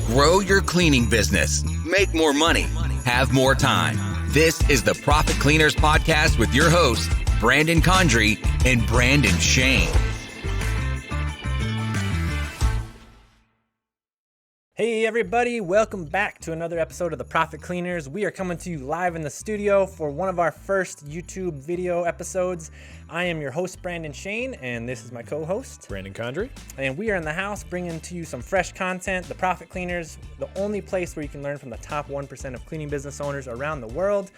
Grow your cleaning business. Make more money. Have more time. This is the Profit Cleaners Podcast with your hosts, Brandon Condry and Brandon Shane. Hey everybody, welcome back to another episode of the Profit Cleaners. We are coming to you live in the studio for one of our first YouTube video episodes. I am your host, Brandon Shane, and this is my co-host, Brandon Condry. And we are in the house bringing to you some fresh content. The Profit Cleaners, the only place where you can learn from the top 1% of cleaning business owners around the world,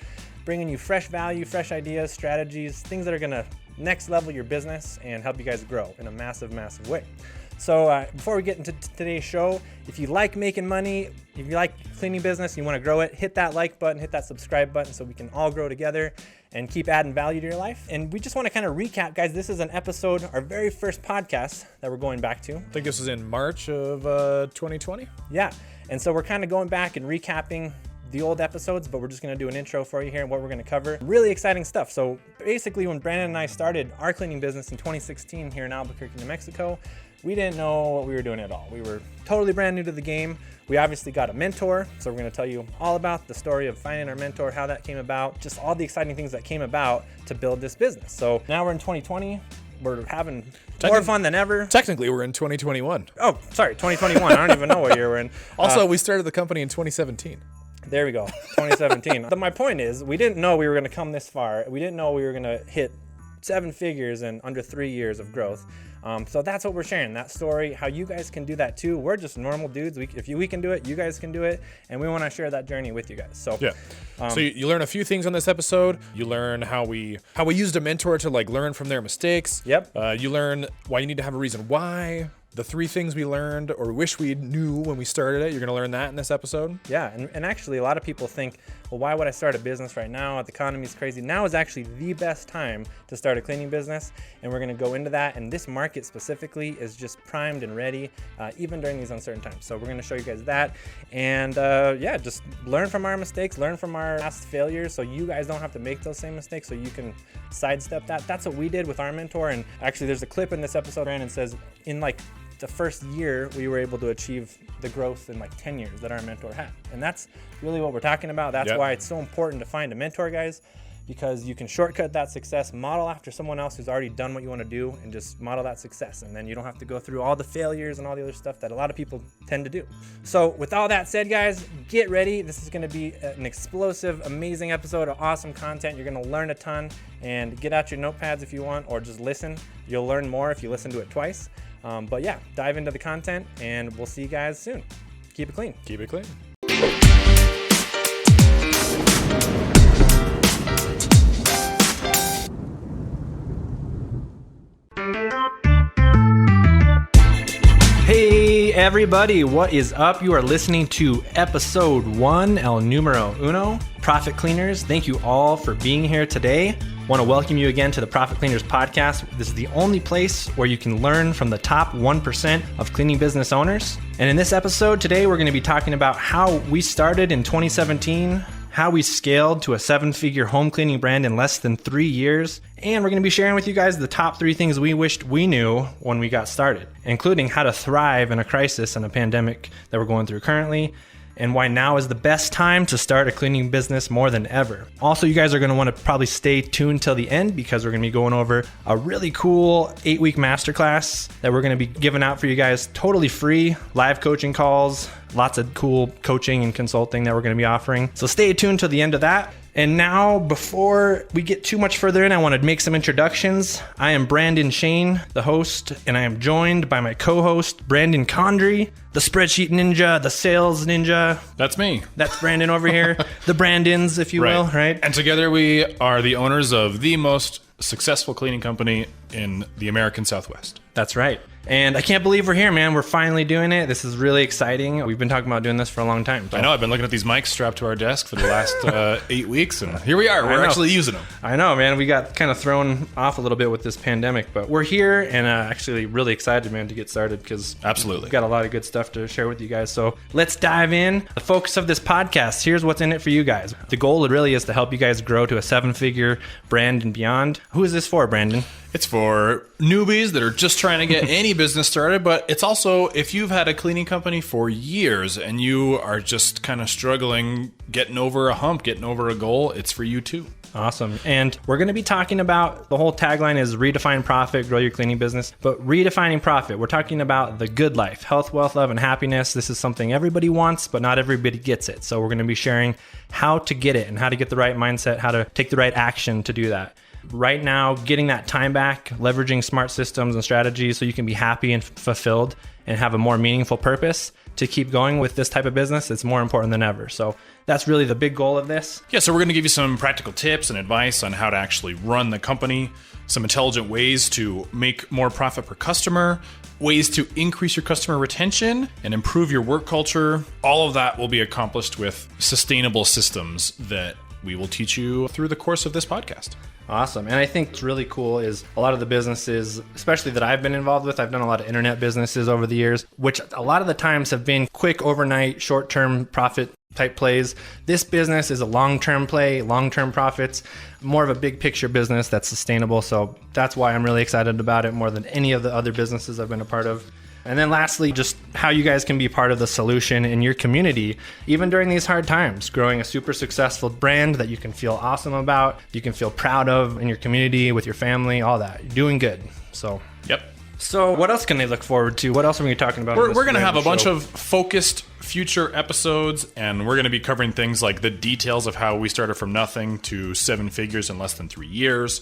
bringing you fresh value, fresh ideas, strategies, things that are gonna next level your business and help you guys grow in a massive, massive way. So before we get into today's show, if you like making money, if you like cleaning business, you want to grow it, hit that like button, hit that subscribe button so we can all grow together and keep adding value to your life. And we just want to kind of recap, guys. This is an episode, our very first podcast that we're going back to. I think this is in March of 2020. Yeah. And so we're kind of going back and recapping the old episodes, but we're just going to do an intro for you here and what we're going to cover. Really exciting stuff. So basically, when Brandon and I started our cleaning business in 2016 here in Albuquerque, New Mexico, we didn't know what we were doing at all. We were totally brand new to the game. We obviously got a mentor, so we're going to tell you all about the story of finding our mentor, how that came about, just all the exciting things that came about to build this business. So now we're in 2020. We're having more fun than ever. Technically, we're in 2021. Oh, sorry, 2021. I don't even know what year we're in. Also, we started the company in 2017. There we go, 2017. But my point is, we didn't know we were going to come this far. We didn't know we were going to hit 7 figures in under 3 years of growth. So that's what we're sharing, that story, how you guys can do that too. We're just normal dudes. If we can do it, you guys can do it. And we want to share that journey with you guys. So yeah. So you learn a few things on this episode. You learn how we used a mentor to learn from their mistakes. Yep. You learn why you need to have a reason why. The 3 things we learned or wish we knew when we started it. You're going to learn that in this episode. Yeah. And actually, a lot of people think, well, why would I start a business right now? The economy's crazy. Now is actually the best time to start a cleaning business. And we're going to go into that. And this market specifically is just primed and ready, even during these uncertain times. So we're going to show you guys that. And yeah, just learn from our mistakes, learn from our past failures so you guys don't have to make those same mistakes so you can sidestep that. That's what we did with our mentor. And actually, there's a clip in this episode, Brandon says, in the first year, we were able to achieve the growth in 10 years that our mentor had. And that's really what we're talking about. That's why it's so important to find a mentor, guys, because you can shortcut that success, model after someone else who's already done what you want to do, and just model that success. And then you don't have to go through all the failures and all the other stuff that a lot of people tend to do. So with all that said, guys, get ready. This is going to be an explosive, amazing episode of awesome content. You're going to learn a ton, and get out your notepads if you want, or just listen. You'll learn more if you listen to it twice. But yeah, dive into the content, and we'll see you guys soon. Keep it clean. Keep it clean. Hey everybody, what is up? You are listening to episode 1, el numero uno, Profit Cleaners. Thank you all for being here today. Want to welcome you again to the Profit Cleaners podcast. This is the only place where you can learn from the top 1% of cleaning business owners. And in this episode today, we're going to be talking about how we started in 2017, how we scaled to a 7-figure home cleaning brand in less than 3 years. And we're going to be sharing with you guys the top 3 things we wished we knew when we got started, including how to thrive in a crisis and a pandemic that we're going through currently, and why now is the best time to start a cleaning business more than ever. Also, you guys are going to want to probably stay tuned till the end because we're going to be going over a really cool 8-week masterclass that we're going to be giving out for you guys totally free, live coaching calls, lots of cool coaching and consulting that we're going to be offering. So stay tuned till the end of that. And now, before we get too much further in, I want to make some introductions. I am Brandon Shane, the host, and I am joined by my co-host, Brandon Condry, the spreadsheet ninja, the sales ninja. That's me. That's Brandon over here. The Brandons, if you will, right? And together we are the owners of the most successful cleaning company in the American Southwest. That's right. And I can't believe we're here, man. We're finally doing it. This is really exciting. We've been talking about doing this for a long time. So. I know. I've been looking at these mics strapped to our desk for the last 8 weeks, and here we are. We're actually using them. I know, man. We got kind of thrown off a little bit with this pandemic, but we're here and actually really excited, man, to get started because we've got a lot of good stuff to share with you guys. So let's dive in. The focus of this podcast, here's what's in it for you guys. The goal really is to help you guys grow to a 7-figure brand and beyond. Who is this for, Brandon? It's for newbies that are just trying to get any business started, but it's also if you've had a cleaning company for years and you are just kind of struggling, getting over a hump, getting over a goal, it's for you too. Awesome. And we're going to be talking about, the whole tagline is redefine profit, grow your cleaning business. But redefining profit, we're talking about the good life, health, wealth, love, and happiness. This is something everybody wants, but not everybody gets it. So we're going to be sharing how to get it and how to get the right mindset, how to take the right action to do that. Right now, getting that time back, leveraging smart systems and strategies so you can be happy and fulfilled and have a more meaningful purpose to keep going with this type of business, it's more important than ever. So that's really the big goal of this. Yeah, so we're going to give you some practical tips and advice on how to actually run the company, some intelligent ways to make more profit per customer, ways to increase your customer retention and improve your work culture. All of that will be accomplished with sustainable systems that we will teach you through the course of this podcast. Awesome. And I think what's really cool is a lot of the businesses, especially that I've been involved with, I've done a lot of internet businesses over the years, which a lot of the times have been quick, overnight, short-term profit type plays. This business is a long-term play, long-term profits, more of a big picture business that's sustainable. So that's why I'm really excited about it more than any of the other businesses I've been a part of. And then lastly, just how you guys can be part of the solution in your community, even during these hard times, growing a super successful brand that you can feel awesome about, you can feel proud of in your community, with your family, all that. You're doing good. So, Yep. So what else can they look forward to? What else are we talking about? We're going to have a bunch of focused future episodes, and we're going to be covering things like the details of how we started from nothing to 7 figures in less than 3 years.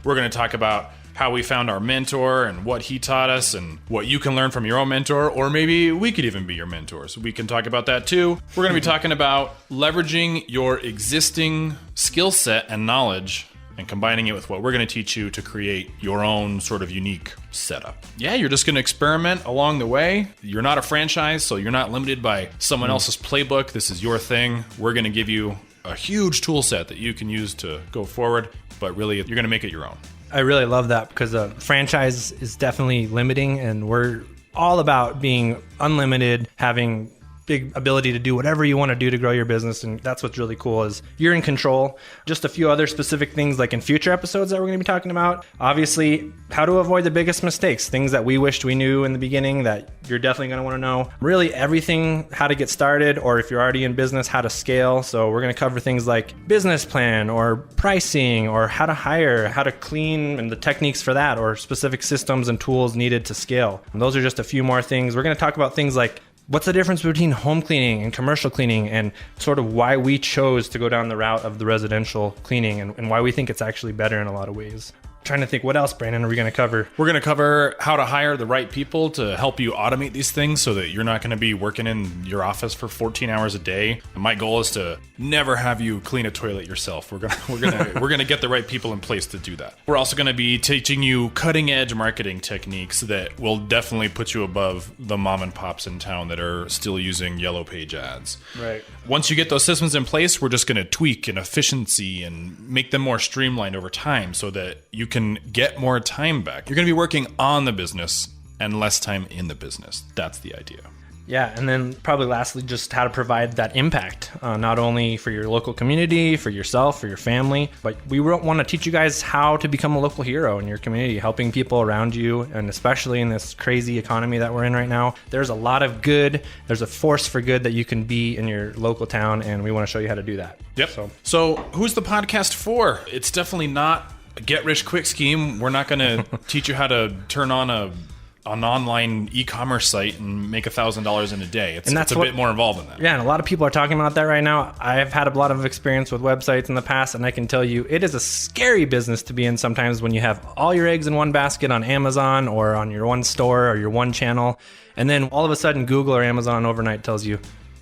We're going to talk about how we found our mentor and what he taught us and what you can learn from your own mentor, or maybe we could even be your mentors. We can talk about that too. We're going to be talking about leveraging your existing skill set and knowledge and combining it with what we're going to teach you to create your own sort of unique setup. Yeah, you're just going to experiment along the way. You're not a franchise, so you're not limited by someone else's playbook. This is your thing. We're going to give you a huge tool set that you can use to go forward, but really you're going to make it your own. I really love that because a franchise is definitely limiting, and we're all about being unlimited, having big ability to do whatever you want to do to grow your business. And that's what's really cool is you're in control. Just a few other specific things like in future episodes that we're going to be talking about. Obviously, how to avoid the biggest mistakes, things that we wished we knew in the beginning that you're definitely going to want to know. Really everything, how to get started, or if you're already in business, how to scale. So we're going to cover things like business plan or pricing or how to hire, how to clean and the techniques for that, or specific systems and tools needed to scale. And those are just a few more things. We're going to talk about things like what's the difference between home cleaning and commercial cleaning, and sort of why we chose to go down the route of the residential cleaning and why we think it's actually better in a lot of ways. Trying to think, what else, Brandon, are we going to cover? We're going to cover how to hire the right people to help you automate these things so that you're not going to be working in your office for 14 hours a day. And my goal is to never have you clean a toilet yourself. We're going to get the right people in place to do that. We're also going to be teaching you cutting edge marketing techniques that will definitely put you above the mom and pops in town that are still using yellow page ads. Right. Once you get those systems in place, we're just going to tweak in efficiency and make them more streamlined over time so that you can get more time back. You're going to be working on the business and less time in the business. That's the idea. Yeah, and then probably lastly, just how to provide that impact, not only for your local community, for yourself, for your family, but we want to teach you guys how to become a local hero in your community, helping people around you, and especially in this crazy economy that we're in right now. There's a lot of good, there's a force for good that you can be in your local town, and we want to show you how to do that. Yep. So who's the podcast for? It's definitely not a get-rich-quick scheme. We're not going to teach you how to turn on an online e-commerce site and make $1,000 in a day. It's a bit more involved than that. Yeah, and a lot of people are talking about that right now. I've had a lot of experience with websites in the past, and I can tell you it is a scary business to be in sometimes when you have all your eggs in one basket on Amazon or on your one store or your one channel, and then all of a sudden Google or Amazon overnight tells you,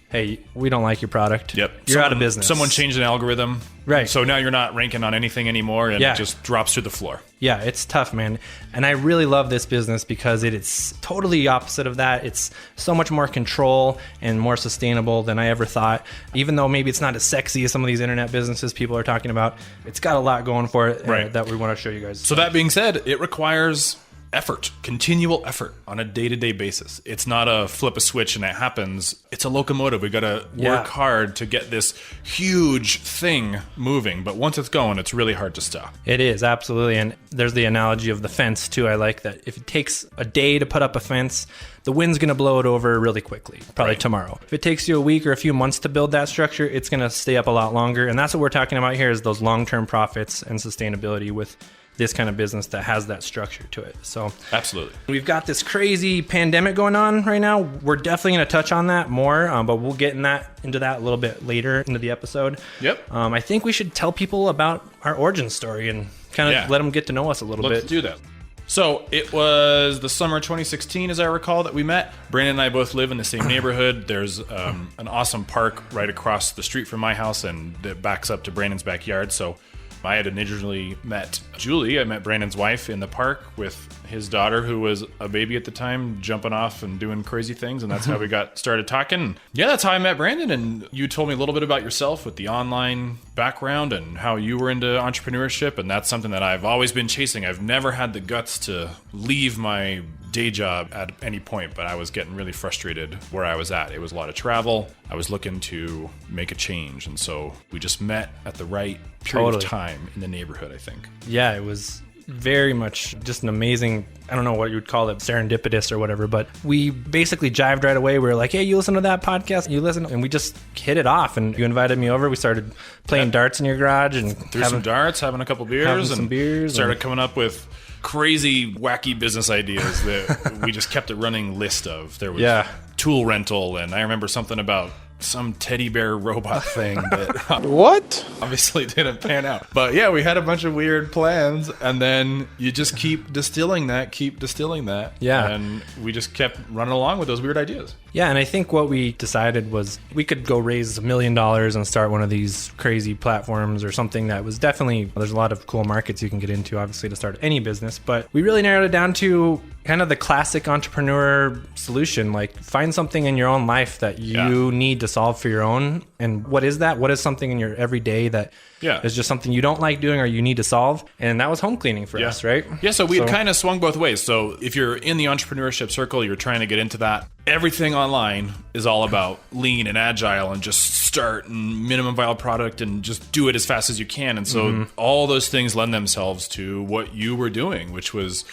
hey, we don't like your product. Yep. You're out of business. Someone changed an algorithm. Right. So now you're not ranking on anything anymore, and it just drops through the floor. Yeah, it's tough, man. And I really love this business because it is totally opposite of that. It's so much more control and more sustainable than I ever thought. Even though maybe it's not as sexy as some of these internet businesses people are talking about, it's got a lot going for it that we want to show you guys. So that being said, it requires effort, continual effort on a day-to-day basis. It's not a flip a switch and it happens. It's a locomotive. We got to work hard to get this huge thing moving. But once it's going, it's really hard to stop. It is, absolutely. And there's the analogy of the fence too. I like that. If it takes a day to put up a fence, the wind's going to blow it over really quickly, probably tomorrow. If it takes you a week or a few months to build that structure, it's going to stay up a lot longer. And that's what we're talking about here, is those long-term profits and sustainability with this kind of business that has that structure to it. So absolutely. We've got this crazy pandemic going on right now. We're definitely going to touch on that more, but we'll get into that a little bit later into the episode. Yep. I think we should tell people about our origin story and kind of let them get to know us a little bit. Let's do that. So it was the summer 2016, as I recall, that we met. Brandon and I both live in the same neighborhood. There's an awesome park right across the street from my house, and it backs up to Brandon's backyard. So I had originally met Julie. I met Brandon's wife in the park with his daughter, who was a baby at the time, jumping off and doing crazy things. And that's how we got started talking. Yeah, that's how I met Brandon. And you told me a little bit about yourself with the online background and how you were into entrepreneurship. And that's something that I've always been chasing. I've never had the guts to leave my day job at any point, but I was getting really frustrated where I was at. It was a lot of travel. I was looking to make a change. And so we just met at the right period of time in the neighborhood, I think. Yeah, it was very much just an amazing, I don't know what you would call it, serendipitous or whatever, but we basically jived right away. We were like, hey, you listen to that podcast? You listen? And we just hit it off, and you invited me over. We started playing darts in your garage and threw some darts, having a couple beers, and started coming up with crazy, wacky business ideas that we just kept a running list of. There was tool rental, and I remember something about some teddy bear robot thing that what obviously didn't pan out. But yeah, we had a bunch of weird plans, and then you just keep distilling that. Yeah. And we just kept running along with those weird ideas. Yeah, and I think what we decided was we could go raise $1 million and start one of these crazy platforms or something that was definitely, there's a lot of cool markets you can get into, obviously, to start any business. But we really narrowed it down to kind of the classic entrepreneur solution. Like, find something in your own life that you need to solve for your own. And what is that? What is something in your everyday that is just something you don't like doing or you need to solve? And that was home cleaning for us, right? Yeah, so we kind of swung both ways. So if you're in the entrepreneurship circle, you're trying to get into that, everything online is all about lean and agile and just start and minimum viable product and just do it as fast as you can. And so all those things lend themselves to what you were doing, which was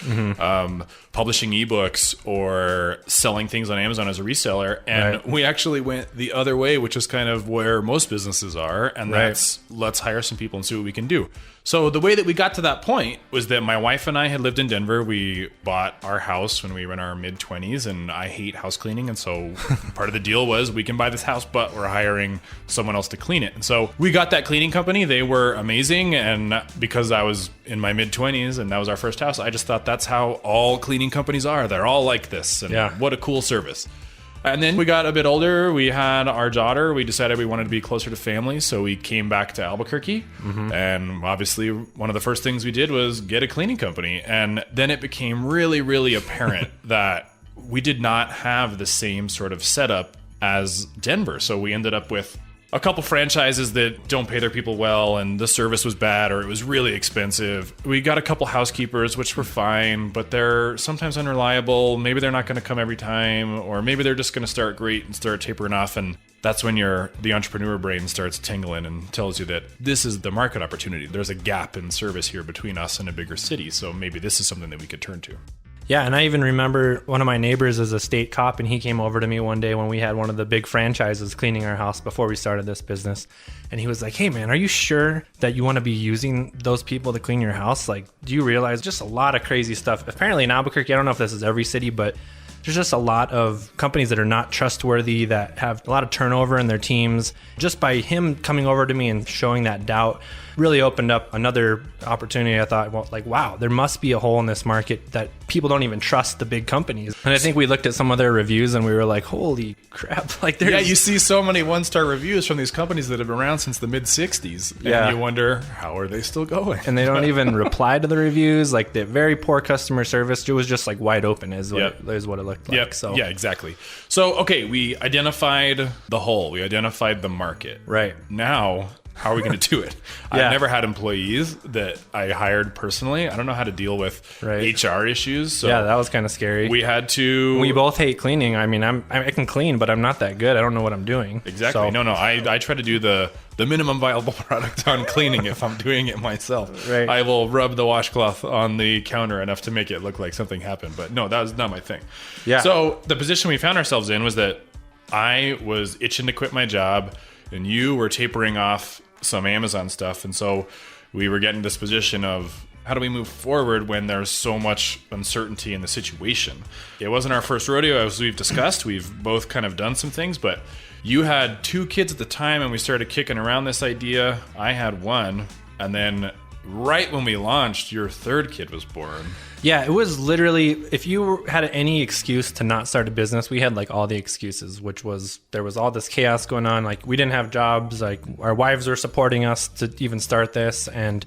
publishing ebooks or selling things on Amazon as a reseller. And we actually went the other way, which is kind of where most businesses are. And that's, let's hire some people and see what we can do. So the way that we got to that point was that my wife and I had lived in Denver. We bought our house when we were in our mid-20s, and I hate house cleaning. And so part of the deal was we can buy this house, but we're hiring someone else to clean it. And so we got that cleaning company. They were amazing. And because I was in my mid-20s and that was our first house, I just thought that's how all cleaning companies are. They're all like this. And what a cool service. And then we got a bit older. We had our daughter. We decided we wanted to be closer to family, so we came back to Albuquerque. And obviously, one of the first things we did was get a cleaning company. And then it became really, really apparent that we did not have the same sort of setup as Denver. So we ended up with a couple franchises that don't pay their people well, and the service was bad or it was really expensive. We got a couple housekeepers, which were fine, but they're sometimes unreliable. Maybe they're not going to come every time, or maybe they're just going to start great and start tapering off. And that's when the entrepreneur brain starts tingling and tells you that this is the market opportunity. There's a gap in service here between us and a bigger city. So maybe this is something that we could turn to. Yeah, and I even remember one of my neighbors is a state cop, and he came over to me one day when we had one of the big franchises cleaning our house before we started this business. And he was like, hey, man, are you sure that you want to be using those people to clean your house? Like, do you realize just a lot of crazy stuff? Apparently in Albuquerque, I don't know if this is every city, but there's just a lot of companies that are not trustworthy, that have a lot of turnover in their teams. Just by him coming over to me and showing that doubt really opened up another opportunity. I thought, well, like, wow, there must be a hole in this market that people don't even trust the big companies. And I think we looked at some of their reviews and we were like, holy crap. Like, you see so many one-star reviews from these companies that have been around since the mid-60s. And you wonder, how are they still going? And they don't even reply to the reviews. Like, the very poor customer service. It was just like wide open is what it looked like. So yeah, exactly. So, okay, we identified the hole. We identified the market. Right. Now, how are we going to do it? Yeah. I've never had employees that I hired personally. I don't know how to deal with HR issues. So yeah, that was kind of scary. we had to. We both hate cleaning. I mean, I can clean, but I'm not that good. I don't know what I'm doing. Exactly. So, No. I try to do the minimum viable product on cleaning if I'm doing it myself. Right. I will rub the washcloth on the counter enough to make it look like something happened. But no, that was not my thing. Yeah. So the position we found ourselves in was that I was itching to quit my job and you were tapering off some Amazon stuff. And so we were getting this position of how do we move forward when there's so much uncertainty in the situation? It wasn't our first rodeo, as we've discussed. We've both kind of done some things, but you had 2 kids at the time and we started kicking around this idea. I had 1. And then right when we launched, your 3rd kid was born. Yeah, it was literally, if you had any excuse to not start a business, we had like all the excuses, which was there was all this chaos going on. Like we didn't have jobs, like our wives were supporting us to even start this. And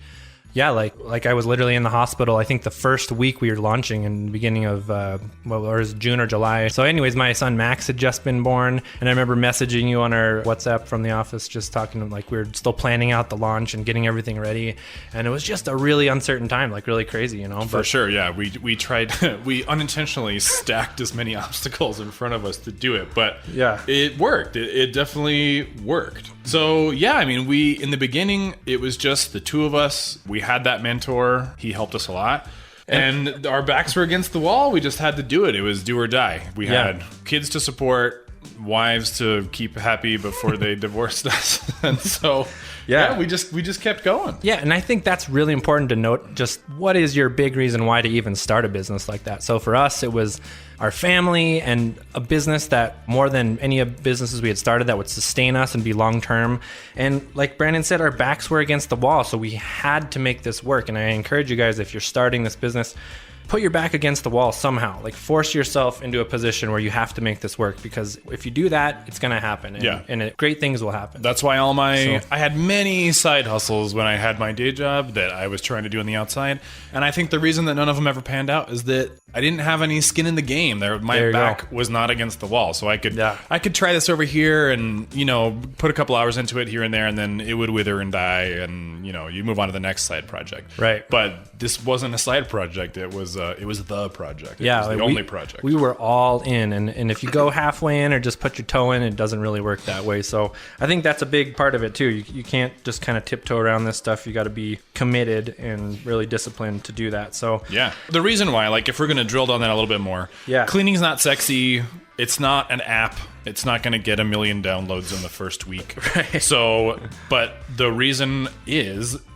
yeah, like I was literally in the hospital. I think the first week we were launching in the beginning of, it was June or July. So anyways, my son Max had just been born. And I remember messaging you on our WhatsApp from the office, just talking like we were still planning out the launch and getting everything ready. And it was just a really uncertain time, like really crazy, you know? For sure, yeah. We tried, we unintentionally stacked as many obstacles in front of us to do it. But yeah, it worked. It definitely worked. So yeah, I mean, in the beginning, it was just the 2 of us. We had that mentor. He helped us a lot. And our backs were against the wall. We just had to do it. It was do or die. We had kids to support, wives to keep happy before they divorced us. And so yeah, we just kept going. Yeah, and I think that's really important to note, just what is your big reason why to even start a business like that. So for us, it was our family and a business that more than any of the businesses we had started that would sustain us and be long-term. And like Brandon said, our backs were against the wall, so we had to make this work. And I encourage you guys, if you're starting this business, put your back against the wall somehow. Like force yourself into a position where you have to make this work, because if you do that, it's going to happen. And great things will happen. That's why I had many side hustles when I had my day job that I was trying to do on the outside. And I think the reason that none of them ever panned out is that I didn't have any skin in the game. My back was not against the wall. So I could try this over here and, put a couple hours into it here and there, and then it would wither and die, and, you move on to the next side project. Right. But this wasn't a side project. It was the project. It was the only project. We were all in. And if you go halfway in or just put your toe in, it doesn't really work that way. So I think that's a big part of it too. You can't just kind of tiptoe around this stuff. You got to be committed and really disciplined to do that. So yeah, the reason why, like if we're going to drill down that a little bit more, cleaning's not sexy. It's not an app. It's not going to get 1 million downloads in the first week. Right. So, but the reason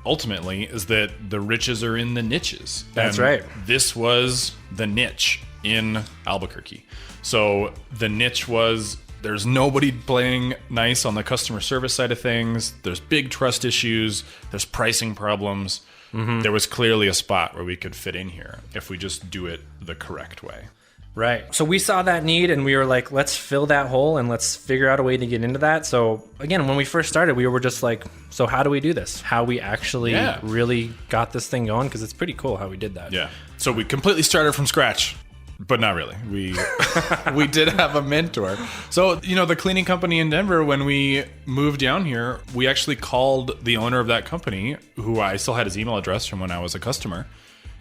ultimately is that the riches are in the niches. That's right. This was the niche in Albuquerque. So the niche was, there's nobody playing nice on the customer service side of things. There's big trust issues. There's pricing problems. Mm-hmm. There was clearly a spot where we could fit in here if we just do it the correct way. Right. So we saw that need and we were like, let's fill that hole and let's figure out a way to get into that. So again, when we first started, we were just like, so how do we do this? How we actually really got this thing going? Because it's pretty cool how we did that. Yeah. So we completely started from scratch, but not really. We did have a mentor. So, the cleaning company in Denver, when we moved down here, we actually called the owner of that company, who I still had his email address from when I was a customer,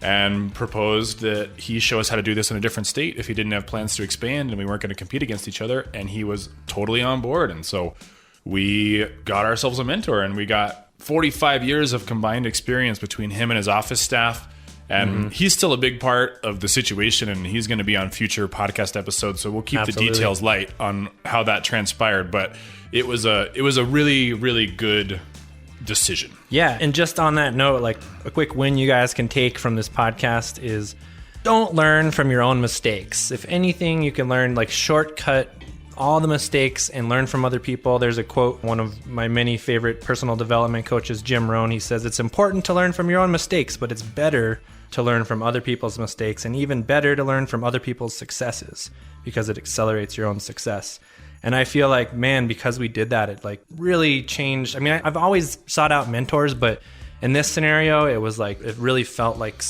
and proposed that he show us how to do this in a different state if he didn't have plans to expand and we weren't going to compete against each other. And he was totally on board. And so we got ourselves a mentor, and we got 45 years of combined experience between him and his office staff. And he's still a big part of the situation, and he's going to be on future podcast episodes. So we'll keep the details light on how that transpired. But it was a really, really good decision. Yeah. And just on that note, like a quick win you guys can take from this podcast is don't learn from your own mistakes. If anything, you can learn, like shortcut all the mistakes and learn from other people. There's a quote, one of my many favorite personal development coaches, Jim Rohn, he says, it's important to learn from your own mistakes, but it's better to learn from other people's mistakes, and even better to learn from other people's successes, because it accelerates your own success. And I feel like, man, because we did that, it like really changed. I mean, I've always sought out mentors, but in this scenario, it was like, it really felt like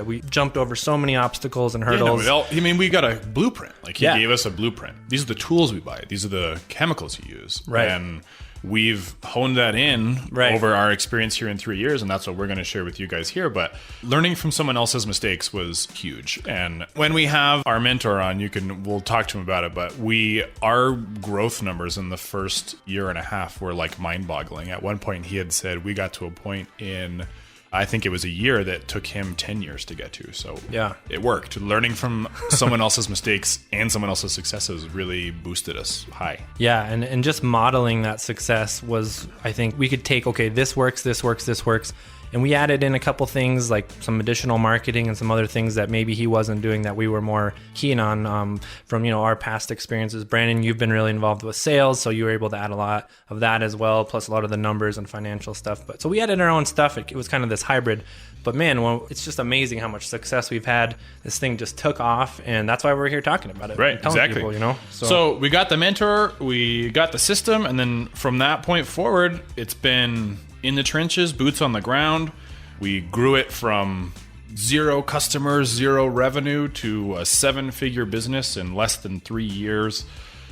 we jumped over so many obstacles and hurdles. We got a blueprint. Like he gave us a blueprint. These are the tools we buy. These are the chemicals you use. Right. And we've honed that in over our experience here in 3 years, and that's what we're going to share with you guys here. But learning from someone else's mistakes was huge. And when we have our mentor on, we'll talk to him about it, but our growth numbers in the first year and a half were like mind-boggling. At one point he had said we got to a point in, I think it was a year, that took him 10 years to get to. So yeah, it worked. Learning from someone else's mistakes and someone else's successes really boosted us high. Yeah, and just modeling that success was, I think we could take, okay, this works, this works, this works. And we added in a couple things like some additional marketing and some other things that maybe he wasn't doing that we were more keen on from our past experiences. Brandon, you've been really involved with sales, so you were able to add a lot of that as well, plus a lot of the numbers and financial stuff. But so we added our own stuff. It was kind of this hybrid. But man, it's just amazing how much success we've had. This thing just took off, and that's why we're here talking about it. Right, exactly. People, So we got the mentor, we got the system, and then from that point forward, it's been in the trenches, boots on the ground. We grew it from 0 customers, 0 revenue to a 7-figure business in less than 3 years.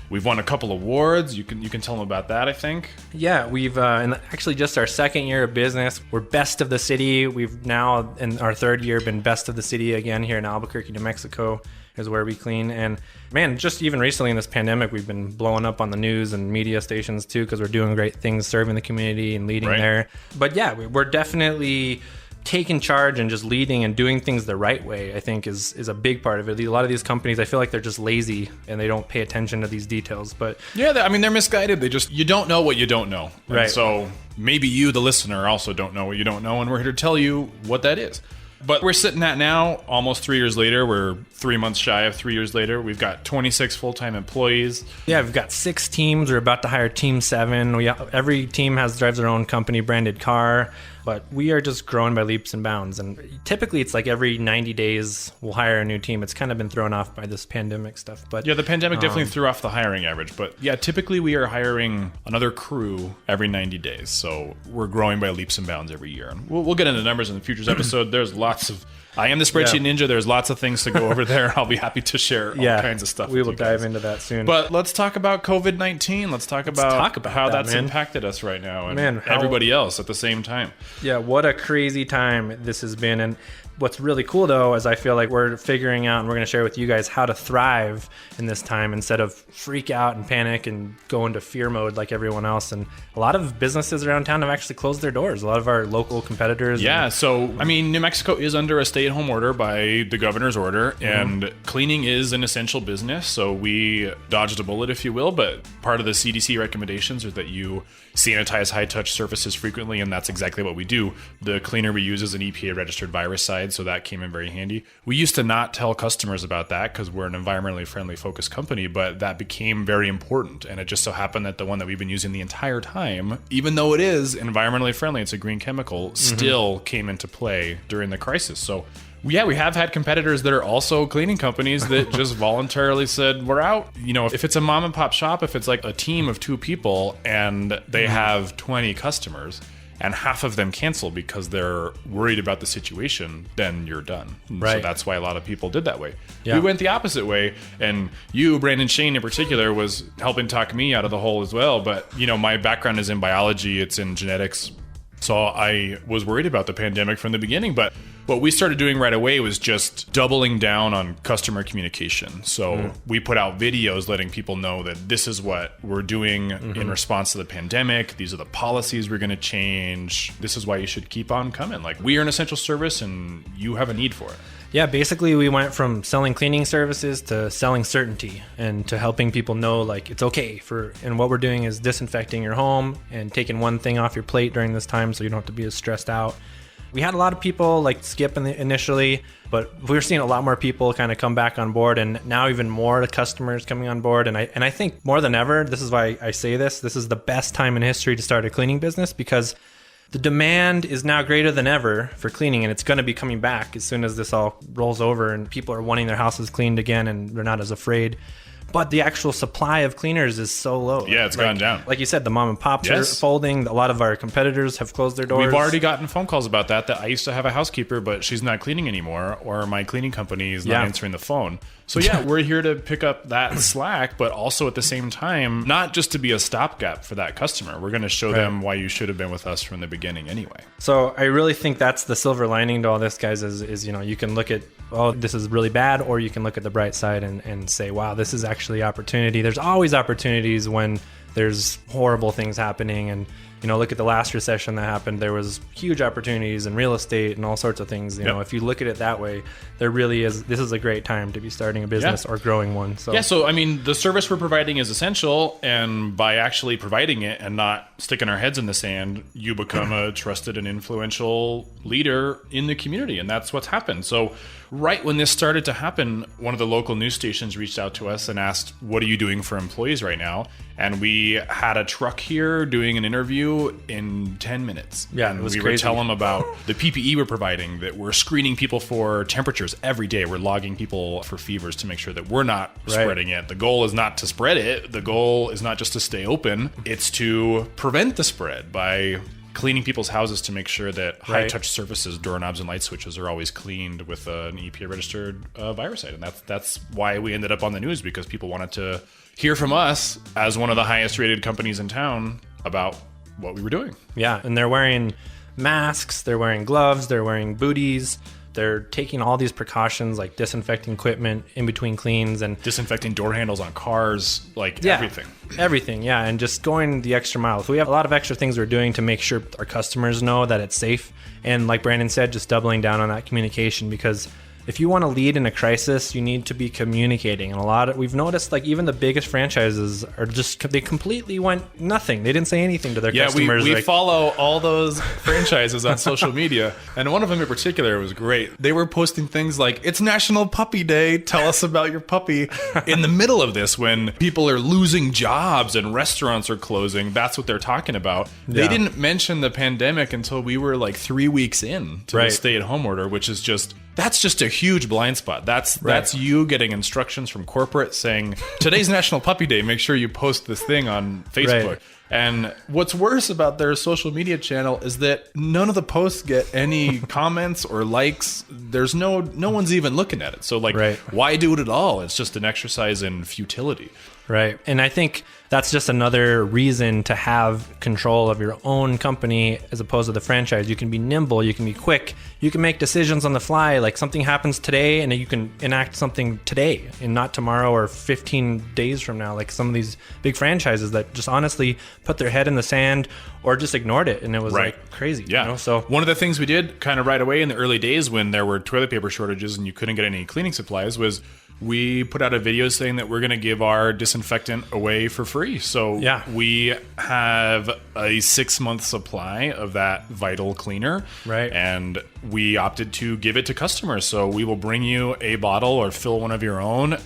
We've won a couple awards. You can tell them about that, I think. Yeah, we've actually just our second year of business. We're best of the city. We've now in our third year been best of the city again here in Albuquerque, New Mexico, is where we clean. And man, just even recently in this pandemic, we've been blowing up on the news and media stations too, because we're doing great things, serving the community and leading there. But yeah, we're definitely taking charge and just leading and doing things the right way, I think is a big part of it. A lot of these companies, I feel like they're just lazy and they don't pay attention to these details. But yeah, they're misguided. You don't know what you don't know. Right. And so maybe you, the listener, also don't know what you don't know, and we're here to tell you what that is. But we're sitting at now, almost 3 years later. We're 3 months shy of 3 years later. We've got 26 full-time employees. Yeah, we've got 6 teams. We're about to hire team 7. Every team drives their own company branded car, but we are just growing by leaps and bounds. And typically it's like every 90 days we'll hire a new team. It's kind of been thrown off by this pandemic stuff. But yeah, the pandemic definitely threw off the hiring average. But yeah, typically we are hiring another crew every 90 days. So we're growing by leaps and bounds every year. And we'll get into numbers in the future's episode. There's lots of... I am the spreadsheet ninja. There's lots of things to go over there. I'll be happy to share all kinds of stuff. We will dive into that soon. But let's talk about COVID-19. Let's talk about how that's impacted us right now and everybody else at the same time. Yeah, what a crazy time this has been. And what's really cool, though, is I feel like we're figuring out, and we're going to share with you guys how to thrive in this time instead of freak out and panic and go into fear mode like everyone else. And a lot of businesses around town have actually closed their doors. A lot of our local competitors. Yeah, so, New Mexico is under a stay-at-home order by the governor's order, and cleaning is an essential business, so we dodged a bullet, if you will, but part of the CDC recommendations are that you sanitize high-touch surfaces frequently, and that's exactly what we do. The cleaner we use is an EPA-registered viricide, so that came in very handy. We used to not tell customers about that because we're an environmentally friendly focused company, but that became very important, and it just so happened that the one that we've been using the entire time, even though it is environmentally friendly, it's a green chemical, still came into play during the crisis. So yeah, we have had competitors that are also cleaning companies that just voluntarily said, we're out. If it's a mom and pop shop, if it's like a team of 2 people and they have 20 customers and half of them cancel because they're worried about the situation, then you're done. Right. So that's why a lot of people did that way. Yeah. We went the opposite way. And you, Brandon Shane in particular, was helping talk me out of the hole as well. But, my background is in biology. It's in genetics. So I was worried about the pandemic from the beginning, but what we started doing right away was just doubling down on customer communication. So we put out videos letting people know that this is what we're doing in response to the pandemic. These are the policies we're going to change. This is why you should keep on coming. Like, we are an essential service and you have a need for it. Yeah, basically we went from selling cleaning services to selling certainty and to helping people know like it's okay and what we're doing is disinfecting your home and taking one thing off your plate during this time so you don't have to be as stressed out. We had a lot of people like skip initially, but we're seeing a lot more people kind of come back on board, and now even more customers coming on board. And I think more than ever, this is why I say this is the best time in history to start a cleaning business, because the demand is now greater than ever for cleaning, and it's going to be coming back as soon as this all rolls over and people are wanting their houses cleaned again and they're not as afraid. but the actual supply of cleaners is so low. Yeah, it's gone down. Like you said, the mom and pops are folding. A lot of our competitors have closed their doors. We've already gotten phone calls about that I used to have a housekeeper, but she's not cleaning anymore, or my cleaning company is not answering the phone. So yeah, we're here to pick up that slack, but also at the same time, not just to be a stopgap for that customer. We're going to show them why you should have been with us from the beginning anyway. So I really think that's the silver lining to all this, guys, is you can look at, oh, this is really bad, or you can look at the bright side and say, wow, this is actually opportunity. There's always opportunities when there's horrible things happening. And, look at the last recession that happened. There was huge opportunities in real estate and all sorts of things. You know, if you look at it that way, there really is. This is a great time to be starting a business or growing one. So so I mean, the service we're providing is essential, and by actually providing it and not sticking our heads in the sand, you become a trusted and influential leader in the community, and that's what's happened. So right when this started to happen, one of the local news stations reached out to us and asked, what are you doing for employees right now? And we had a truck here doing an interview in 10 minutes. Yeah, and it was we crazy. were telling them about the PPE we're providing, that we're screening people for temperatures every day. We're logging people for fevers to make sure that we're not spreading it. The goal is not to spread it. The goal is not just to stay open. It's to prevent the spread by cleaning people's houses to make sure that high-touch surfaces, doorknobs, and light switches are always cleaned with an EPA-registered viricide. And that's why we ended up on the news, because people wanted to hear from us as one of the highest-rated companies in town about what we were doing. Yeah, and they're wearing masks, they're wearing gloves, they're wearing booties. They're taking all these precautions like disinfecting equipment in between cleans and disinfecting door handles on cars, everything. Everything, yeah, and just going the extra mile. So we have a lot of extra things we're doing to make sure our customers know that it's safe. And like Brandon said, just doubling down on that communication, because if you want to lead in a crisis, you need to be communicating. And we've noticed, like, even the biggest franchises are they completely went nothing. They didn't say anything to their customers. We follow all those franchises on social media, and one of them in particular was great. They were posting things like, it's National Puppy Day, tell us about your puppy. In the middle of this, when people are losing jobs and restaurants are closing, that's what they're talking about. They didn't mention the pandemic until we were like 3 weeks in to the stay-at-home order, which is that's just a huge blind spot. That's you getting instructions from corporate saying, today's National Puppy Day, make sure you post this thing on Facebook. Right. And what's worse about their social media channel is that none of the posts get any comments or likes. There's no one's even looking at it. So why do it at all? It's just an exercise in futility. Right. And I think that's just another reason to have control of your own company as opposed to the franchise. You can be nimble, you can be quick, you can make decisions on the fly. Like something happens today and you can enact something today and not tomorrow or 15 days from now. Like some of these big franchises that just honestly put their head in the sand or just ignored it. And it was like crazy. Yeah. So one of the things we did kind of right away in the early days when there were toilet paper shortages and you couldn't get any cleaning supplies was we put out a video saying that we're going to give our disinfectant away for free. So we have a 6-month supply of that vital cleaner. Right. And we opted to give it to customers. So we will bring you a bottle or fill one of your own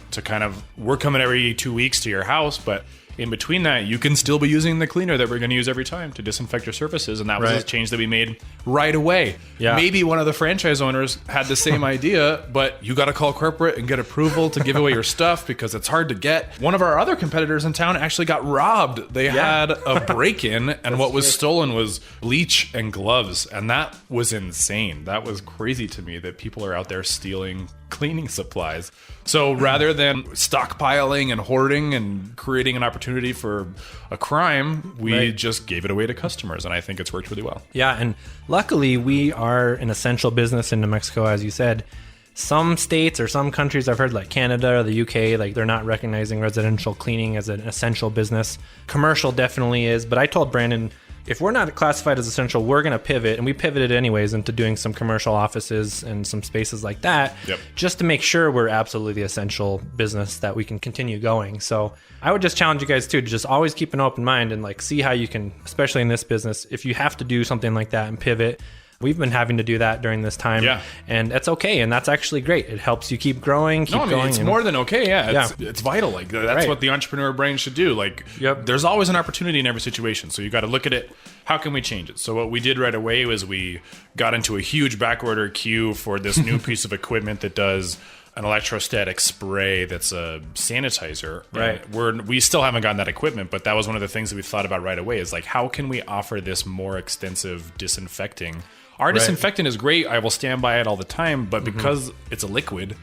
we're coming every 2 weeks to your house, but in between that, you can still be using the cleaner that we're going to use every time to disinfect your surfaces. And that was a change that we made right away. Yeah. Maybe one of the franchise owners had the same idea, but you got to call corporate and get approval to give away your stuff because it's hard to get. One of our other competitors in town actually got robbed. They had a break-in, and what was stolen was bleach and gloves. And that was insane. That was crazy to me that people are out there stealing cleaning supplies. So rather than stockpiling and hoarding and creating an opportunity for a crime, we just gave it away to customers. And I think it's worked really well. Yeah. And luckily, we are an essential business in New Mexico, as you said. Some states or some countries I've heard, like Canada or the UK, like they're not recognizing residential cleaning as an essential business. Commercial definitely is. But I told Brandon, if we're not classified as essential, we're going to pivot. And we pivoted anyways into doing some commercial offices and some spaces like that, just to make sure we're absolutely the essential business that we can continue going. So I would just challenge you guys too, to just always keep an open mind and like see how you can, especially in this business, if you have to do something like that and pivot. We've been having to do that during this time, and that's okay, and that's actually great. It helps you keep growing, going. It's more than okay, It's vital. Like that's what the entrepreneur brain should do. Like, there's always an opportunity in every situation, so you got to look at it. How can we change it? So what we did right away was we got into a huge backorder queue for this new piece of equipment that does an electrostatic spray that's a sanitizer. Right. And we still haven't gotten that equipment, but that was one of the things that we thought about right away is like, how can we offer this more extensive disinfecting? Our disinfectant is great. I will stand by it all the time, but because it's a liquid,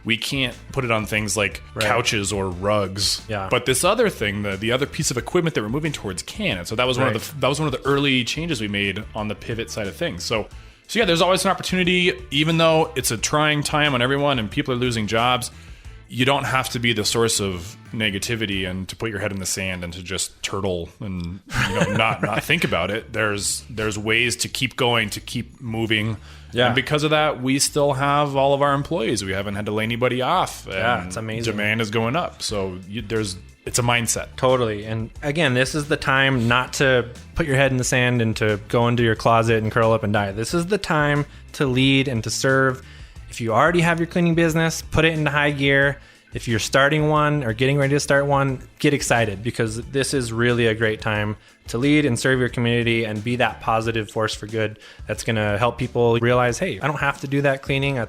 we can't put it on things like couches or rugs. Yeah. But this other thing, the other piece of equipment that we're moving towards can. And so that was one of the early changes we made on the pivot side of things. So yeah, there's always an opportunity, even though it's a trying time on everyone and people are losing jobs. You don't have to be the source of negativity and to put your head in the sand and to just turtle and not think about it. There's ways to keep going, to keep moving. Yeah. And because of that, we still have all of our employees. We haven't had to lay anybody off. And it's amazing. Demand is going up. So it's a mindset. Totally. And again, this is the time not to put your head in the sand and to go into your closet and curl up and die. This is the time to lead and to serve. If you already have your cleaning business, put it into high gear. If you're starting one or getting ready to start one, get excited because this is really a great time to lead and serve your community and be that positive force for good that's going to help people realize, hey, I don't have to do that cleaning.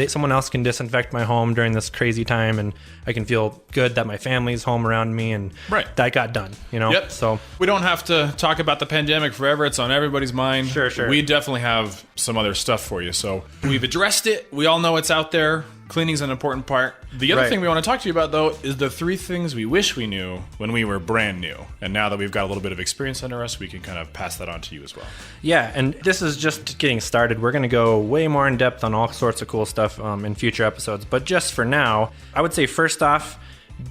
Someone else can disinfect my home during this crazy time and I can feel good that my family's home around me and that got done, Yep. So we don't have to talk about the pandemic forever. It's on everybody's mind. Sure. We definitely have some other stuff for you. So we've addressed it. We all know it's out there. Cleaning's an important part. The other thing we want to talk to you about, though, is the 3 things we wish we knew when we were brand new. And now that we've got a little bit of experience under us, we can kind of pass that on to you as well. Yeah, and this is just getting started. We're going to go way more in depth on all sorts of cool stuff in future episodes. But just for now, I would say first off,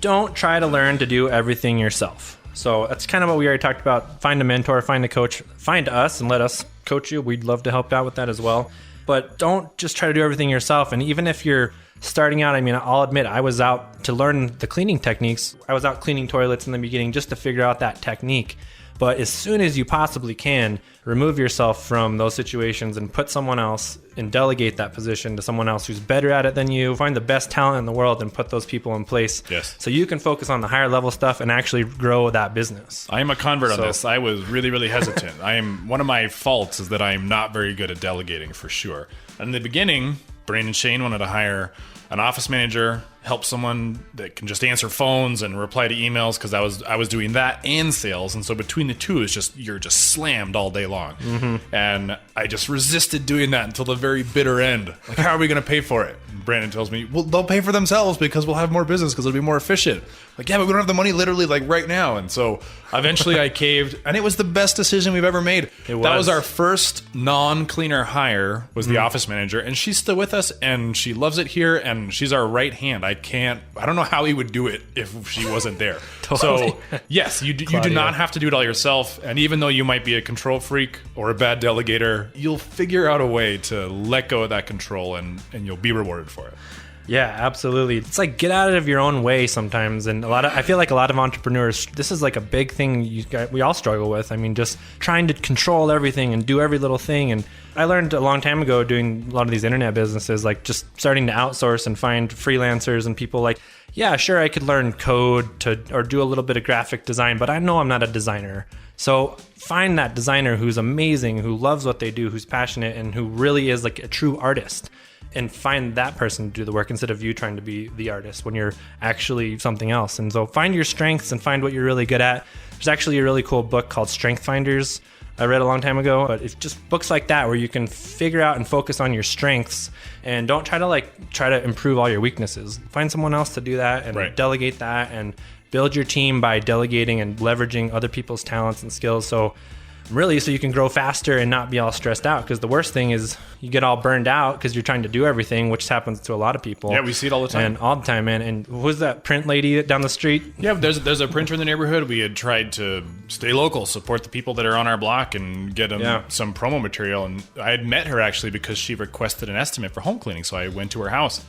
don't try to learn to do everything yourself. So that's kind of what we already talked about. Find a mentor, find a coach, find us and let us coach you. We'd love to help out with that as well. But don't just try to do everything yourself. And even if you're starting out, I mean, I'll admit I was out to learn the cleaning techniques. I was out cleaning toilets in the beginning just to figure out that technique. But as soon as you possibly can, remove yourself from those situations and put someone else and delegate that position to someone else who's better at it than you. Find the best talent in the world and put those people in place. Yes. So you can focus on the higher level stuff and actually grow that business. I am a convert on this. I was really, really hesitant. One of my faults is that I am not very good at delegating for sure. In the beginning, Brain and Shane wanted to hire an office manager, help someone that can just answer phones and reply to emails because I was doing that and sales. And so between the two, you're just slammed all day long. Mm-hmm. And I just resisted doing that until the very bitter end. Like, how are we going to pay for it? And Brandon tells me, well, they'll pay for themselves because we'll have more business because it'll be more efficient. Like, yeah, but we don't have the money literally like right now. And so eventually I caved, and it was the best decision we've ever made. That was our first non-cleaner hire, was the office manager, and she's still with us and she loves it here and she's our right hand. I don't know how he would do it if she wasn't there. Totally. So yes, you do not have to do it all yourself. And even though you might be a control freak or a bad delegator, you'll figure out a way to let go of that control and you'll be rewarded for it. Yeah, absolutely. It's like get out of your own way sometimes. And I feel like a lot of entrepreneurs, this is like a big thing we all struggle with. I mean, just trying to control everything and do every little thing. And I learned a long time ago doing a lot of these internet businesses, like just starting to outsource and find freelancers and people like, yeah, sure, I could learn code or do a little bit of graphic design, but I know I'm not a designer. So find that designer who's amazing, who loves what they do, who's passionate, and who really is like a true artist. And find that person to do the work instead of you trying to be the artist when you're actually something else. And so find your strengths and find what you're really good at. There's actually a really cool book called Strength Finders I read a long time ago, but it's just books like that where you can figure out and focus on your strengths and don't try to improve all your weaknesses. Find someone else to do that and delegate that and build your team by delegating and leveraging other people's talents and skills. So you can grow faster and not be all stressed out, because the worst thing is you get all burned out because you're trying to do everything, which happens to a lot of people. Yeah, we see it all the time. And all the time, man. And who's that print lady down the street? Yeah, there's a printer in the neighborhood. We had tried to stay local, support the people that are on our block and get them some promo material. And I had met her actually because she requested an estimate for home cleaning. So I went to her house.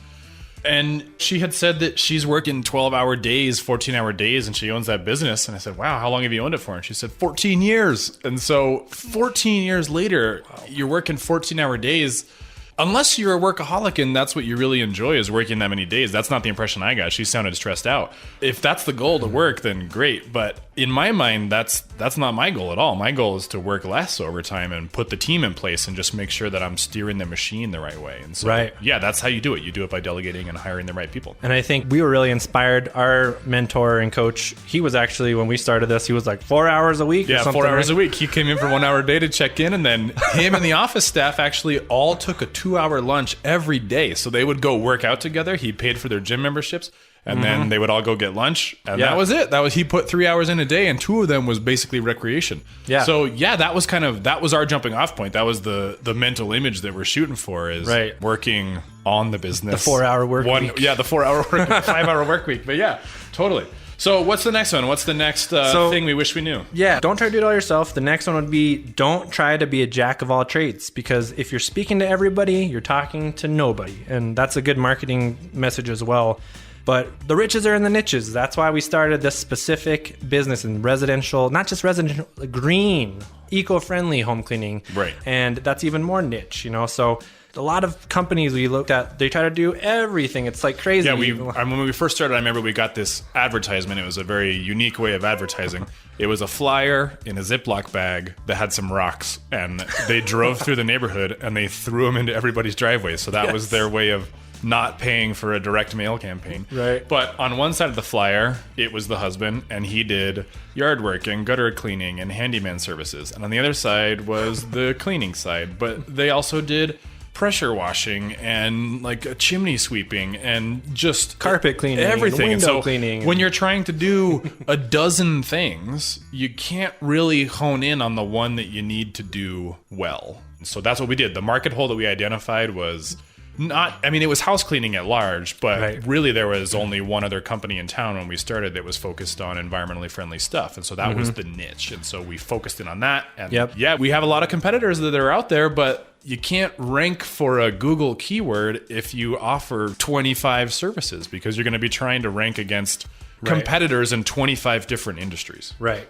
And she had said that she's working 12-hour days, 14-hour days, and she owns that business. And I said, wow, how long have you owned it for? And she said, 14 years. And so 14 years later, you're working 14-hour days. Unless you're a workaholic and that's what you really enjoy is working that many days. That's not the impression I got. She sounded stressed out. If that's the goal to work, then great. But in my mind, that's not my goal at all. My goal is to work less overtime and put the team in place and just make sure that I'm steering the machine the right way. And so, yeah, that's how you do it. You do it by delegating and hiring the right people. And I think we were really inspired. Our mentor and coach, he was actually, when we started this, he was like 4 hours a week. Yeah, or something, 4 hours a week. He came in for 1 hour a day to check in, and then him and the office staff actually all took a 2-hour lunch every day. So they would go work out together. He paid for their gym memberships, and then they would all go get lunch, and that was it. He put 3 hours in a day, and 2 of them was basically recreation. Yeah. So yeah, that was our jumping off point. That was the mental image that we're shooting for, is working on the business. The 4-hour work week. Yeah, the 4-hour work, 5-hour work week. But yeah, totally. So what's the next one? What's the next thing we wish we knew? Yeah, don't try to do it all yourself. The next one would be, don't try to be a jack of all trades, because if you're speaking to everybody, you're talking to nobody. And that's a good marketing message as well. But the riches are in the niches. That's why we started this specific business in residential, not just residential, green, eco-friendly home cleaning. Right. And that's even more niche, So a lot of companies we looked at, they try to do everything. It's like crazy. Yeah, when we first started, I remember we got this advertisement. It was a very unique way of advertising. It was a flyer in a Ziploc bag that had some rocks, and they drove through the neighborhood and they threw them into everybody's driveway. So that was their way of not paying for a direct mail campaign. Right. But on one side of the flyer, it was the husband, and he did yard work and gutter cleaning and handyman services. And on the other side was the cleaning side. But they also did pressure washing and like a chimney sweeping and just carpet cleaning, everything. And window cleaning. When you're trying to do a dozen things, you can't really hone in on the one that you need to do well. So that's what we did. The market hole that we identified was it was house cleaning at large, but really there was only one other company in town when we started that was focused on environmentally friendly stuff. And so that was the niche. And so we focused in on that. And yeah, we have a lot of competitors that are out there, but you can't rank for a Google keyword if you offer 25 services, because you're going to be trying to rank against competitors in 25 different industries. Right.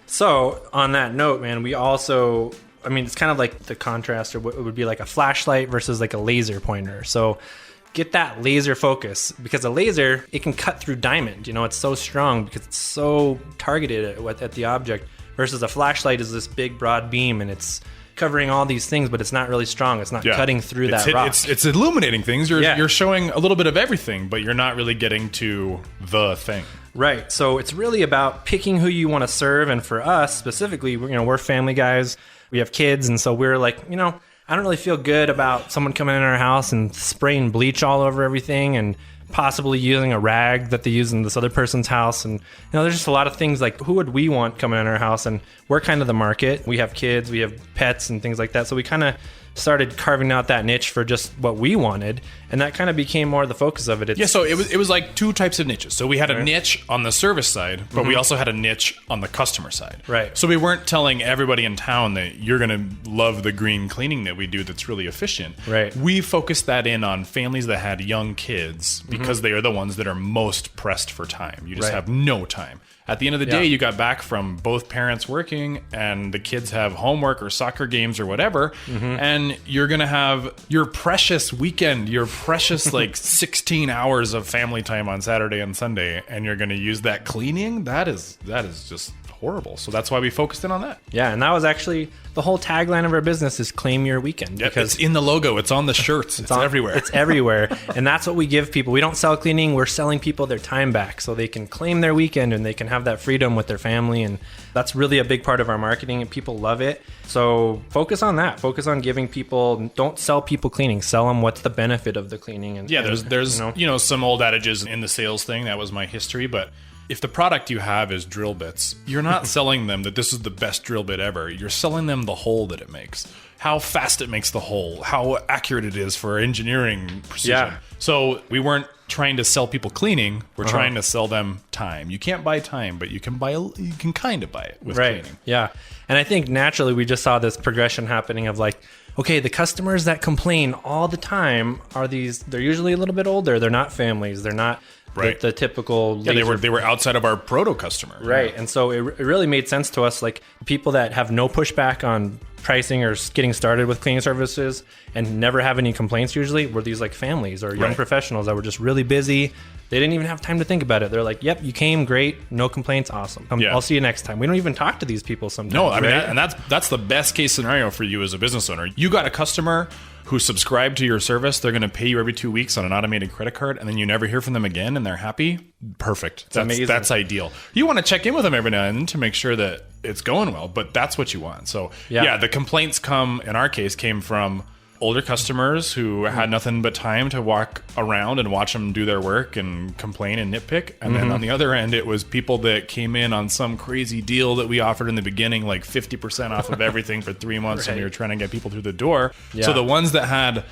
So on that note, man, we also... it's kind of like the contrast, or what would be like a flashlight versus like a laser pointer. So get that laser focus, because a laser, it can cut through diamond. It's so strong because it's so targeted at the object, versus a flashlight is this big broad beam and it's covering all these things, but it's not really strong. It's not cutting through that rock. It's illuminating things. You're showing a little bit of everything, but you're not really getting to the thing. Right. So it's really about picking who you want to serve. And for us specifically, we're family guys. We have kids, and so we're like, I don't really feel good about someone coming in our house and spraying bleach all over everything and possibly using a rag that they use in this other person's house. And, there's just a lot of things like, who would we want coming in our house? And we're kind of the market. We have kids, we have pets and things like that. So we kind of started carving out that niche for just what we wanted, and that kind of became more the focus of it. So it was like two types of niches. So we had a niche on the service side, but we also had a niche on the customer side. Right. So we weren't telling everybody in town that you're going to love the green cleaning that we do that's really efficient. Right. We focused that in on families that had young kids, because they are the ones that are most pressed for time. You just have no time. At the end of the day, you got back from both parents working and the kids have homework or soccer games or whatever, and you're going to have your precious weekend, your precious 16 hours of family time on Saturday and Sunday, and you're going to use that cleaning. That is just horrible. So that's why we focused in on that. Yeah, and that was actually the whole tagline of our business, is claim your weekend. Yep, because it's in the logo, it's on the shirts, it's everywhere. It's everywhere. And that's what we give people. We don't sell cleaning, we're selling people their time back so they can claim their weekend and they can have that freedom with their family. And that's really a big part of our marketing, and people love it. So focus on that. Focus on giving people, don't sell people cleaning, sell them what's the benefit of the cleaning. And there's some old adages in the sales thing. That was my history, but if the product you have is drill bits, you're not selling them that this is the best drill bit ever. You're selling them the hole that it makes, how fast it makes the hole, how accurate it is for engineering precision. Yeah. So we weren't trying to sell people cleaning. We're trying to sell them time. You can't buy time, but you can kind of buy it with cleaning. Yeah. And I think naturally we just saw this progression happening of like, okay, the customers that complain all the time they're usually a little bit older. They're not families. They're not Right. The typical Yeah, they were outside of our proto customer. Right. And so it really made sense to us, like people that have no pushback on pricing or getting started with cleaning services and never have any complaints usually were these like families or young professionals that were just really busy. They didn't even have time to think about it. They're like, yep, you came, great, no complaints, awesome. I'll see you next time. We don't even talk to these people sometimes. No, I mean, right? and that's the best case scenario for you as a business owner. You got a customer who subscribed to your service. They're going to pay you every 2 weeks on an automated credit card, and then you never hear from them again, and they're happy. Perfect. That's amazing. That's ideal. You want to check in with them every now and then to make sure that it's going well, but that's what you want. So yeah, the complaints in our case, came from older customers who had nothing but time to walk around and watch them do their work and complain and nitpick. And then on the other end, it was people that came in on some crazy deal that we offered in the beginning, like 50% off of everything for 3 months, and we were trying to get people through the door. Yeah. So the ones that had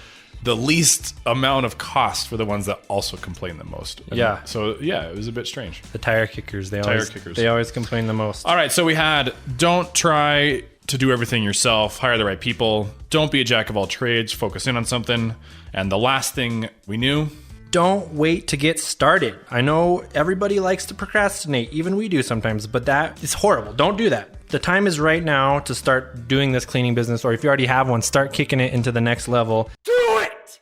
the least amount of cost were the ones that also complained the most. And so it was a bit strange. The tire kickers, they always complain the most. All right, so we had don't try to do everything yourself, hire the right people, don't be a jack of all trades, focus in on something. And the last thing we knew, don't wait to get started. I know everybody likes to procrastinate, even we do sometimes, but that is horrible. Don't do that. The time is right now to start doing this cleaning business, or if you already have one, start kicking it into the next level. Do it!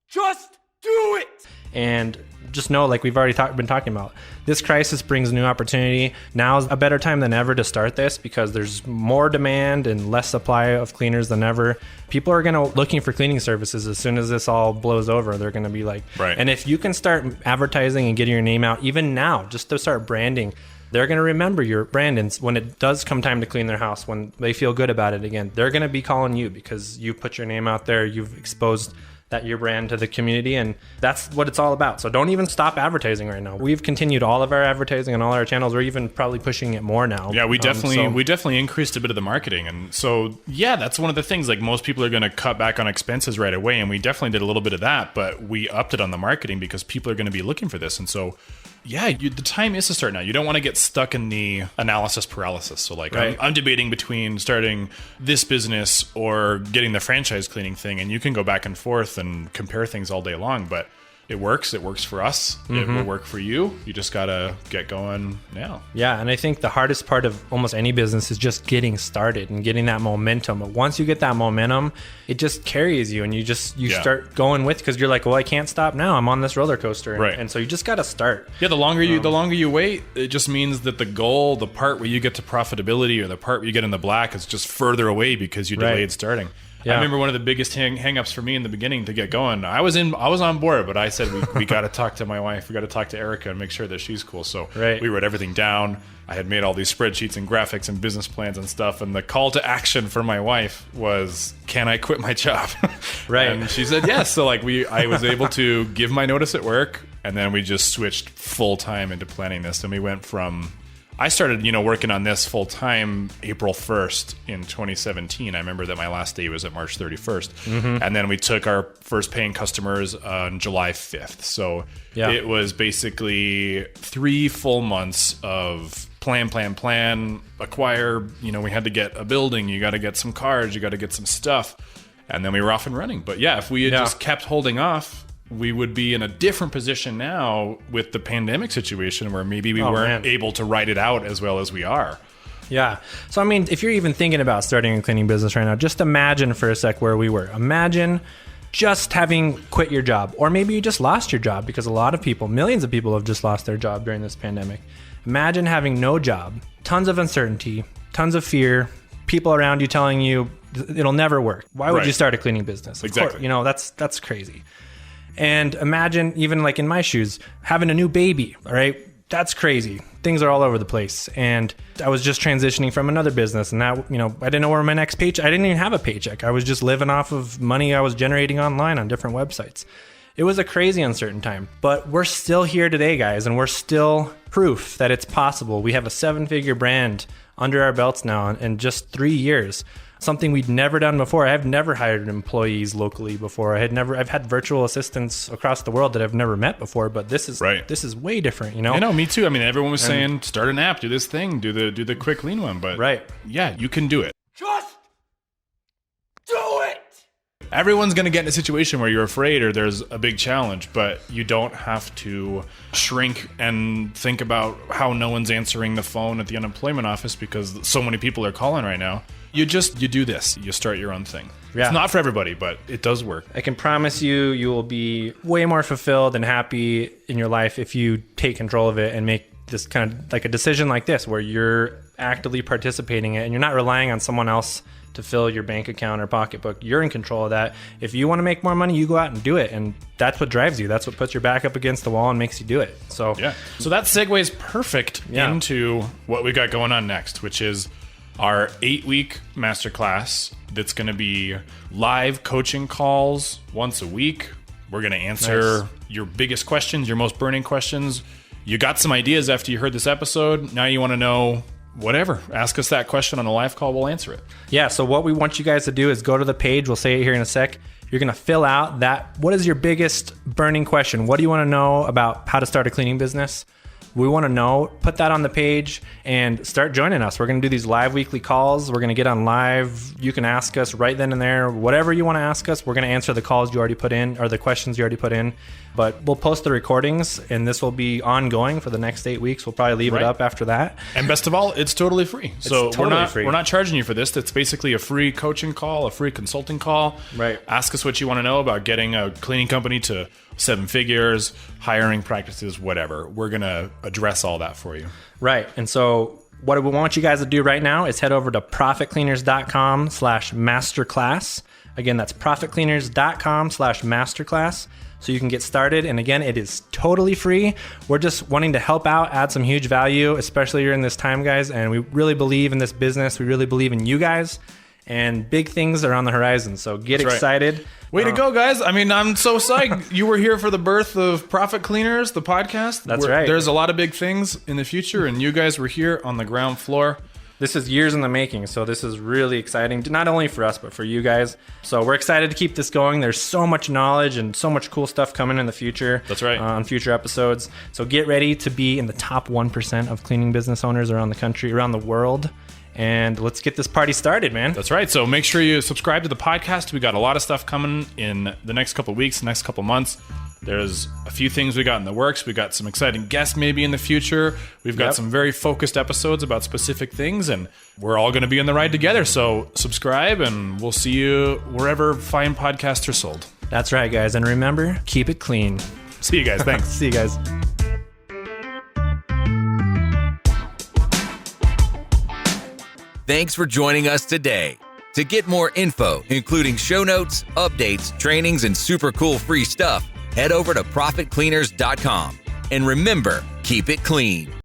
Just do it! And just know, like we've already been talking about, this crisis brings new opportunity. Now's a better time than ever to start this because there's more demand and less supply of cleaners than ever. People are looking for cleaning services as soon as this all blows over. They're going to be like, and if you can start advertising and getting your name out even now, just to start branding, they're going to remember your brand. And when it does come time to clean their house, when they feel good about it again, they're going to be calling you because you put your name out there. You've exposed your brand to the community, and that's what it's all about. So don't even stop advertising right now. We've continued all of our advertising on all our channels. We're even probably pushing it more now. Yeah, we definitely increased a bit of the marketing. And so, yeah, that's one of the things. Like most people are going to cut back on expenses right away, and we definitely did a little bit of that, but we upped it on the marketing because people are going to be looking for this. And so, yeah, the time is to start now. You don't want to get stuck in the analysis paralysis. So like I'm debating between starting this business or getting the franchise cleaning thing, and you can go back and forth and compare things all day long, but it works. It works for us. It will work for you. You just got to get going now. Yeah, and I think the hardest part of almost any business is just getting started and getting that momentum. But once you get that momentum, it just carries you, and you start going with, because you're like, well, I can't stop now. I'm on this roller coaster. And so you just got to start. Yeah, the longer you wait, it just means that the goal, the part where you get to profitability or the part where you get in the black is just further away because you delayed starting. Yeah. I remember one of the biggest hang-ups for me in the beginning to get going. I was on board, but I said we got to talk to my wife. We got to talk to Erica and make sure that she's cool. So we wrote everything down. I had made all these spreadsheets and graphics and business plans and stuff. And the call to action for my wife was, "Can I quit my job?" And she said yes. So like I was able to give my notice at work, and then we just switched full time into planning this. And we went from, I started, working on this full time April 1st in 2017. I remember that my last day was at March 31st. And then we took our first paying customers on July 5th. So it was basically 3 full months of plan, acquire. We had to get a building. You got to get some cars. You got to get some stuff. And then we were off and running. But yeah, if we had just kept holding off, we would be in a different position now with the pandemic situation where maybe we weren't able to ride it out as well as we are. Yeah. So, I mean, if you're even thinking about starting a cleaning business right now, just imagine for a sec where we were. Imagine just having quit your job, or maybe you just lost your job, because a lot of people, millions of people have just lost their job during this pandemic. Imagine having no job, tons of uncertainty, tons of fear, people around you telling you it'll never work. Why would you start a cleaning business? Exactly. Of course, that's crazy. And imagine, even like in my shoes, having a new baby, all right? That's crazy. Things are all over the place. And I was just transitioning from another business, and that, I didn't know where my next paycheck, I didn't even have a paycheck. I was just living off of money I was generating online on different websites. It was a crazy uncertain time, but we're still here today, guys, and we're still proof that it's possible. We have a 7-figure brand under our belts now in just 3 years. Something we'd never done before. I've never hired employees locally before. I've had virtual assistants across the world that I've never met before, but this is way different, I know, me too. I mean, everyone was saying, start an app, do this thing, do the quick lean one, but yeah, you can do it. Just do it! Everyone's going to get in a situation where you're afraid or there's a big challenge, but you don't have to shrink and think about how no one's answering the phone at the unemployment office because so many people are calling right now. You do this. You start your own thing. Yeah. It's not for everybody, but it does work. I can promise you will be way more fulfilled and happy in your life if you take control of it and make this kind of like a decision like this where you're actively participating in it and you're not relying on someone else to fill your bank account or pocketbook. You're in control of that. If you want to make more money, you go out and do it. And that's what drives you. That's what puts your back up against the wall and makes you do it. So So that segues perfect into what we got going on next, which is our 8-week masterclass that's going to be live coaching calls once a week. We're going to answer your biggest questions, your most burning questions. You got some ideas after you heard this episode. Now you want to know whatever. Ask us that question on a live call. We'll answer it. Yeah. So what we want you guys to do is go to the page. We'll say it here in a sec. You're going to fill out that. What is your biggest burning question? What do you want to know about how to start a cleaning business? We want to know. Put that on the page and start joining us. We're going to do these live weekly calls. We're going to get on live. You can ask us right then and there. Whatever you want to ask us, we're going to answer the calls you already put in or the questions you already put in. But we'll post the recordings, and this will be ongoing for the next 8 weeks. We'll probably leave it up after that. And best of all, it's totally free. So totally we're not charging you for this. It's basically a free coaching call, a free consulting call. Right. Ask us what you want to know about getting a cleaning company to 7 figures, hiring practices, whatever. We're going to address all that for you. Right. And so what we want you guys to do right now is head over to profitcleaners.com/masterclass. Again, that's profitcleaners.com/masterclass. So you can get started. And again, it is totally free. We're just wanting to help out, add some huge value, especially during this time, guys. And we really believe in this business. We really believe in you guys. And big things are on the horizon. So get excited. Right. Way to go, guys. I mean, I'm so psyched. You were here for the birth of Profit Cleaners, the podcast. That's right. There's a lot of big things in the future, and you guys were here on the ground floor. This is years in the making, so this is really exciting, not only for us, but for you guys. So we're excited to keep this going. There's so much knowledge and so much cool stuff coming in the future. That's right. On future episodes. So get ready to be in the top 1% of cleaning business owners around the country, around the world. And let's get this party started, man. That's right. So make sure you subscribe to the podcast. We got a lot of stuff coming in the next couple of weeks, the next couple of months. There's a few things we got in the works. We got some exciting guests maybe in the future. We've got some very focused episodes about specific things, and we're all going to be on the ride together. So subscribe, and we'll see you wherever fine podcasts are sold. That's right, guys. And remember, keep it clean. See you guys. Thanks. See you guys. Thanks for joining us today. To get more info, including show notes, updates, trainings, and super cool free stuff, head over to profitcleaners.com. And remember, keep it clean.